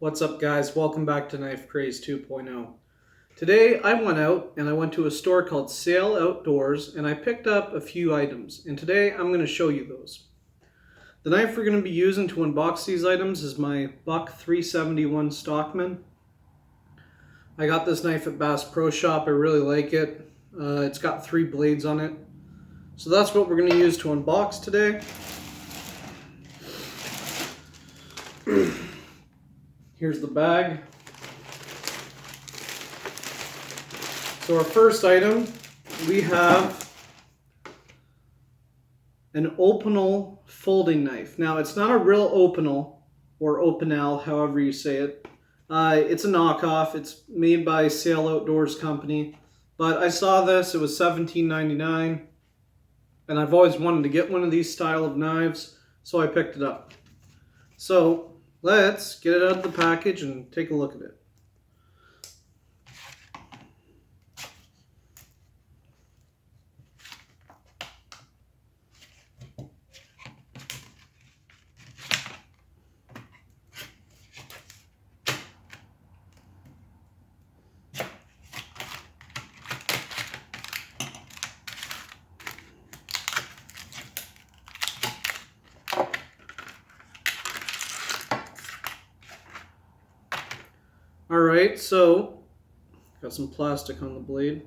What's up, guys? Welcome back to Knife Craze 2.0. Today I went out and I went to a store called Sale Outdoors and I picked up a few items, and today I'm going to show you those. The knife we're going to be using to unbox these items is my Buck 371 Stockman. I got this knife at Bass Pro Shop. I really like it. It's got 3 blades on it. So that's what we're going to use to unbox today. Here's the bag. So our first item, we have an Opinel folding knife. Now it's not a real Opinel or Opinel, however you say it. It's a knockoff. It's made by Sale Outdoors Company. But I saw this, it was $17.99. And I've always wanted to get one of these style of knives, so I picked it up. So let's get it out of the package and take a look at it. Alright, so got some plastic on the blade.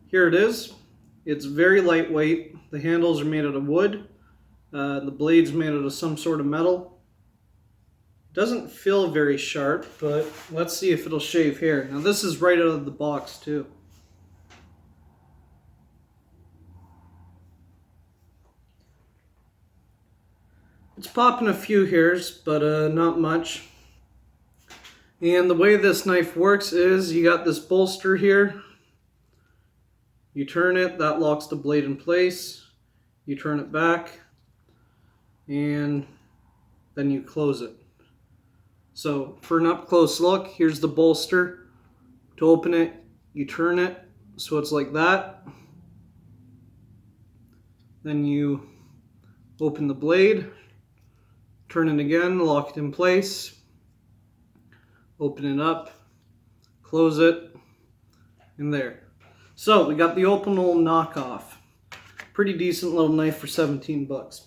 Here it is. It's very lightweight. The handles are made out of wood. The blade's made out of some sort of metal. Doesn't feel very sharp, but let's see if it'll shave hair. Now this is right out of the box too. It's popping a few hairs, but not much. And the way this knife works is you got this bolster here. You turn it, that locks the blade in place. You turn it back, and then you close it. So for an up close look, here's the bolster. To open it, you turn it so it's like that. Then you open the blade, turn it again, lock it in place. Open it up, close it, and there. So we got the Opinel knockoff. Pretty decent little knife for 17 bucks.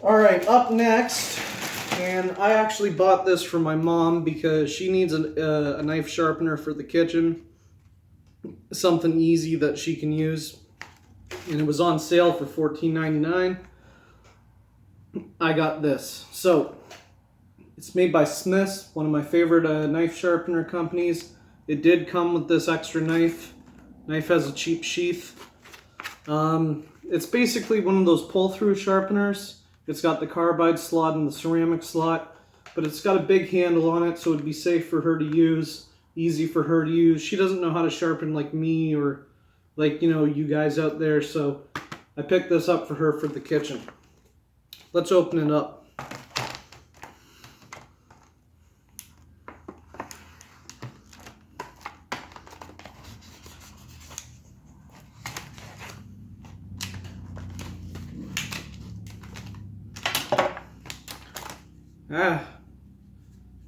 Alright, up next, and I actually bought this for my mom because she needs a knife sharpener for the kitchen. Something easy that she can use. And it was on sale for $14.99. I got this. So it's made by Smith's, one of my favorite knife sharpener companies. It did come with this extra knife. Knife has a cheap sheath. It's basically one of those pull-through sharpeners. It's got the carbide slot and the ceramic slot, but it's got a big handle on it, so it'd be safe for her to use, easy for her to use. She doesn't know how to sharpen like me or like, you guys out there, so I picked this up for her for the kitchen. Let's open it up.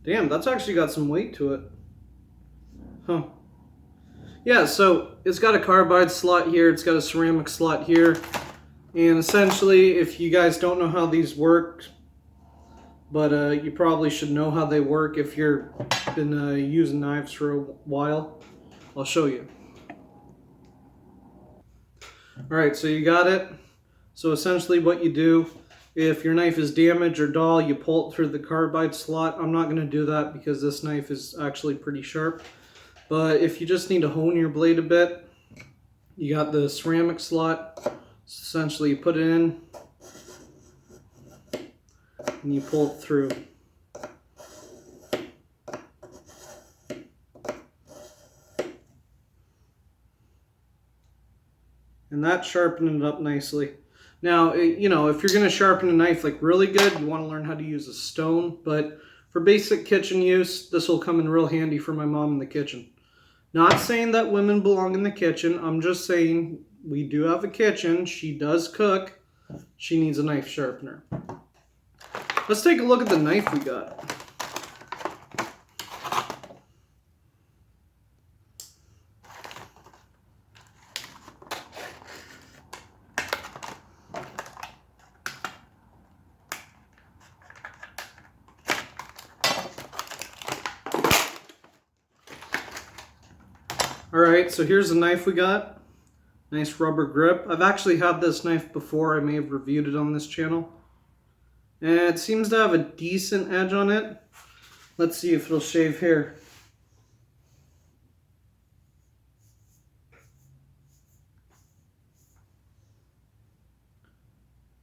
Damn, that's actually got some weight to it. Huh. Yeah, so it's got a carbide slot here, it's got a ceramic slot here, and essentially, if you guys don't know how these work, but you probably should know how they work if you've been using knives for a while, I'll show you. Alright, so you got it. So essentially what you do, if your knife is damaged or dull, you pull it through the carbide slot. I'm not going to do that because this knife is actually pretty sharp. But if you just need to hone your blade a bit, you got the ceramic slot. Essentially you put it in and you pull it through. And that sharpened it up nicely. Now, if you're going to sharpen a knife like really good, you want to learn how to use a stone. But for basic kitchen use, this will come in real handy for my mom in the kitchen. Not saying that women belong in the kitchen. I'm just saying we do have a kitchen. She does cook. She needs a knife sharpener. let's take a look at the knife we got. Alright, so here's the knife we got. Nice rubber grip. I've actually had this knife before. I may have reviewed it on this channel. And it seems to have a decent edge on it. Let's see if it'll shave hair.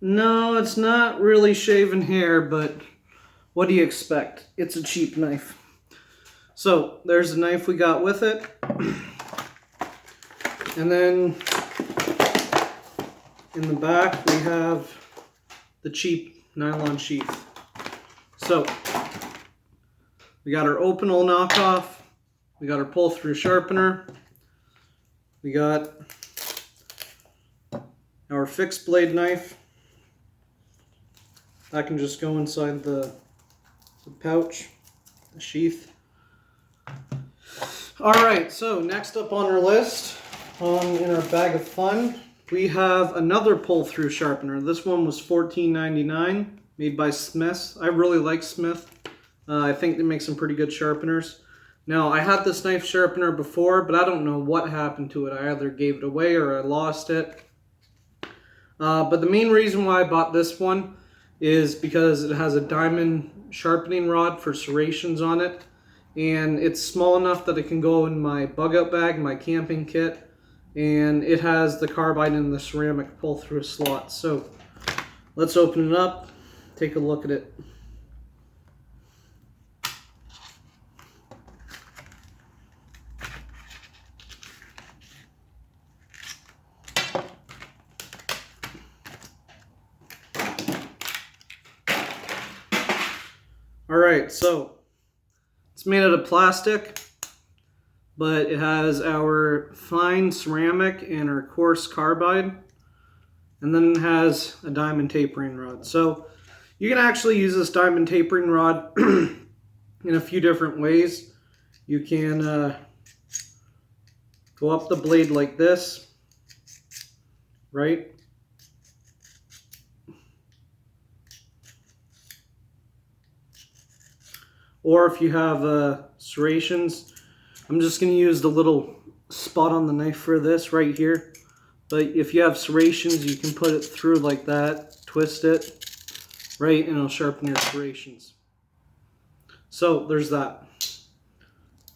No, it's not really shaving hair, but what do you expect? It's a cheap knife. So, there's the knife we got with it. And then in the back we have the cheap nylon sheath. So we got our Opinel knockoff, we got our pull-through sharpener, we got our fixed blade knife. That can just go inside the pouch, the sheath. Alright, so next up on our list, in our bag of fun, we have another pull-through sharpener. This one was $14.99, made by Smith. I really like Smith. I think they make some pretty good sharpeners. Now, I had this knife sharpener before, but I don't know what happened to it. I either gave it away or I lost it. But the main reason why I bought this one is because it has a diamond sharpening rod for serrations on it. And it's small enough that it can go in my bug out bag, my camping kit. And it has the carbide and the ceramic pull through slot. So let's open it up, take a look at it. Alright, so it's made out of plastic, but it has our fine ceramic and our coarse carbide, and then it has a diamond tapering rod. So you can actually use this diamond tapering rod in a few different ways. You can go up the blade like this, right? Or if you have serrations, I'm just going to use the little spot on the knife for this right here. But if you have serrations, you can put it through like that, twist it, right, and it'll sharpen your serrations. So there's that.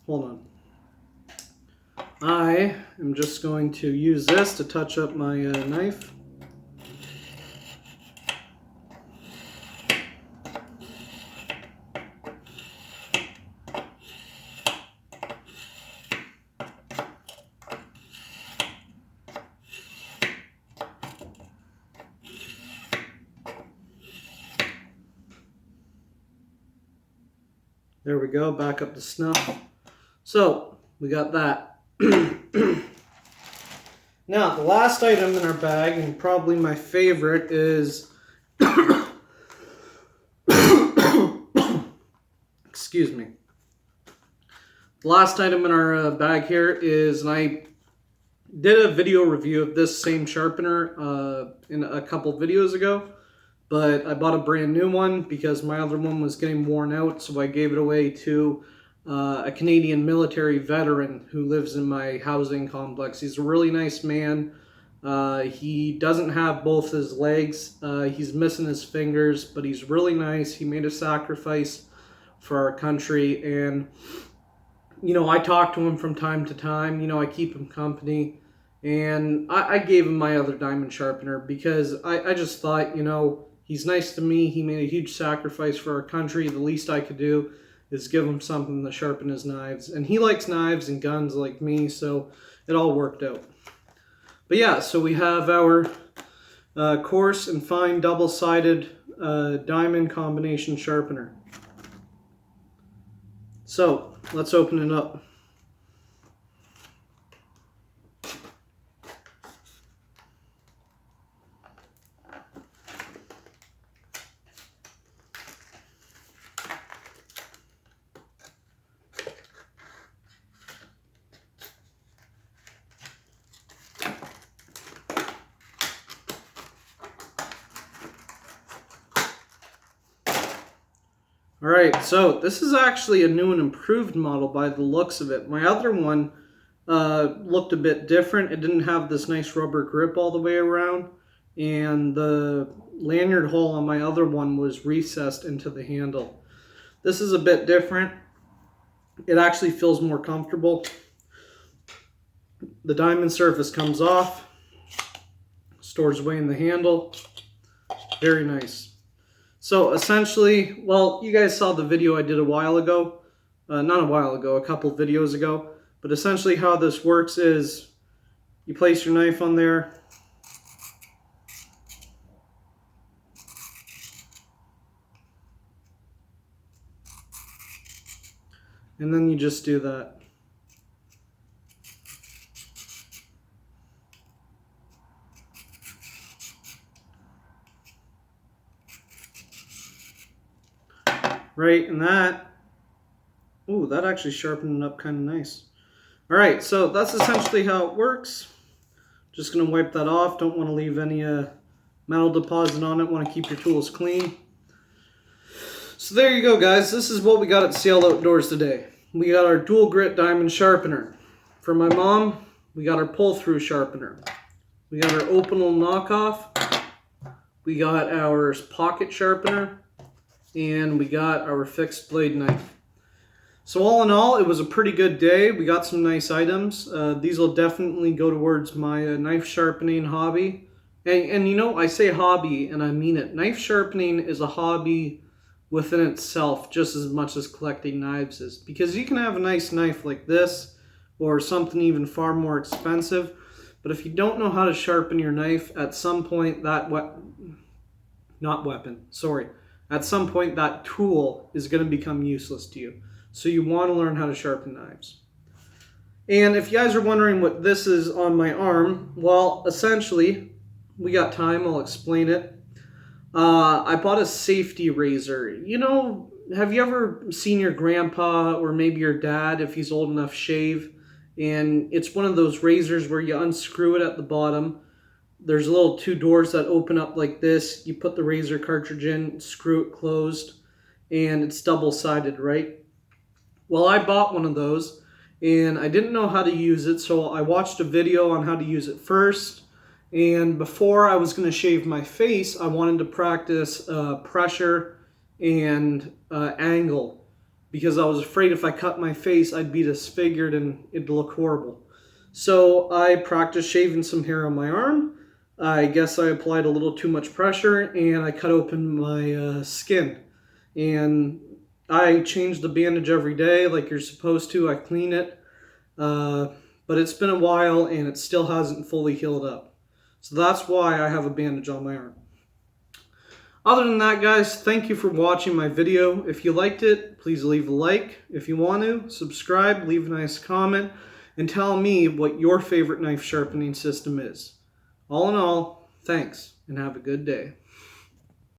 Hold on. I am just going to use this to touch up my knife. There we go, back up to snuff. So, we got that. Now, the last item in our bag, and probably my favorite, is... Excuse me. The last item in our bag here is, and I did a video review of this same sharpener in a couple videos ago. But I bought a brand new one because my other one was getting worn out, so I gave it away to a Canadian military veteran who lives in my housing complex. He's a really nice man. He doesn't have both his legs. He's missing his fingers, but he's really nice. He made a sacrifice for our country, and, you know, I talk to him from time to time. You know, I keep him company, and I gave him my other diamond sharpener because I just thought, you know, he's nice to me. He made a huge sacrifice for our country. The least I could do is give him something to sharpen his knives. And he likes knives and guns like me, so it all worked out. But yeah, so we have our coarse and fine double-sided diamond combination sharpener. So, let's open it up. Alright, so this is actually a new and improved model by the looks of it. My other one looked a bit different. It didn't have this nice rubber grip all the way around, and the lanyard hole on my other one was recessed into the handle. This is a bit different. It actually feels more comfortable. The diamond surface comes off, stores away in the handle. Very nice. So essentially, well, you guys saw the video I did a while ago. Not a while ago, a couple videos ago. But essentially how this works is you place your knife on there. And then you just do that. Right, and that, ooh, that actually sharpened it up kind of nice. Alright, so that's essentially how it works. Just going to wipe that off. Don't want to leave any metal deposit on it. Want to keep your tools clean. So there you go, guys. This is what we got at CL Outdoors today. We got our dual grit diamond sharpener. For my mom, we got our pull-through sharpener. We got our Opinel knockoff. We got our pocket sharpener. And we got our fixed blade knife. So all in all, it was a pretty good day. We got some nice items. These will definitely go towards my knife sharpening hobby. And you know, I say hobby and I mean it. Knife sharpening is a hobby within itself just as much as collecting knives is. Because you can have a nice knife like this or something even far more expensive. But if you don't know how to sharpen your knife, at some point at some point that tool is going to become useless to you. So you want to learn how to sharpen knives. And if you guys are wondering what this is on my arm, well, essentially, we got time, I'll explain it. I bought a safety razor. You know, have you ever seen your grandpa or maybe your dad, if he's old enough, shave? And it's one of those razors where you unscrew it at the bottom. There's little two doors that open up like this. You put the razor cartridge in, screw it closed, and it's double-sided, right? Well, I bought one of those, and I didn't know how to use it, so I watched a video on how to use it first. And before I was going to shave my face, I wanted to practice pressure and angle, because I was afraid if I cut my face, I'd be disfigured and it'd look horrible. So I practiced shaving some hair on my arm. I guess I applied a little too much pressure and I cut open my skin. And I change the bandage every day like you're supposed to. I clean it. But it's been a while and it still hasn't fully healed up. So that's why I have a bandage on my arm. Other than that, guys, thank you for watching my video. If you liked it, please leave a like. If you want to, subscribe, leave a nice comment, and tell me what your favorite knife sharpening system is. All in all, thanks, and have a good day.